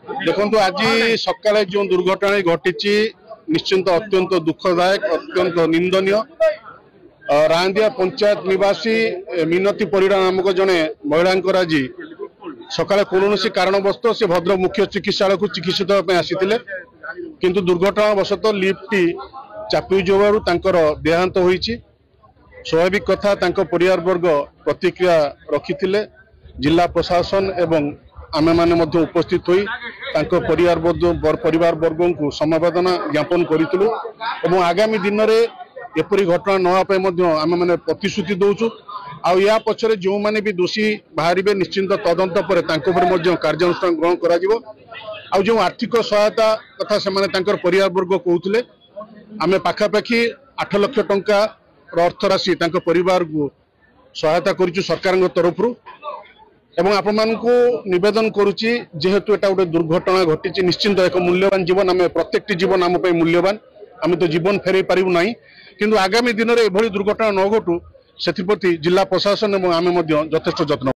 देखो आज सकाଳେ जो दुर्घटना घटी निश्चिंत अत्यंत दुखदायक अत्यंत निंदनीय। रांदिया पंचायत निवासी मिनती परिड़ा नामक जड़े महिला आज सकाଳେ कौन कारणवश से भद्रक मुख्य चिकित्सालय को चिकित्सित आसी किंतु दुर्घटनावशतः लिफ्ट चापी जबार देहांत होईछि। स्वाभाविक कथा परिवार वर्ग प्रतिक्रिया रखी जिला प्रशासन एवं आमे माने मध्य उपस्थित होई परिवार वर्ग को समवेदना ज्ञापन करूँ और आगामी दिन में एपरी घटना न आम मैंने प्रतिश्रुति दौचु। आ पछरे जो माने भी दोषी बाहर निश्चिंत तदंत पर कार्यानुष्ठान ग्रहण कर जो आर्थिक सहायता कथा से परिवार वर्ग कहते आम पाखापाखि 8 लाख टंका अर्थ राशि परिवार को सहायता करूँ सरकार तरफ एवं आपण मानकु निवेदन करुच्ची जेहेतु एटा गोटे दुर्घटना घटी निश्चिंत एक मूल्यवान जीवन आम प्रत्येक जीवन आम मूल्यवान आम तो जीवन फेरई पारू ना किंतु आगामी दिन में एभली दुर्घटना न घटू से जिला प्रशासन एवं आम यथेष्ट जत्न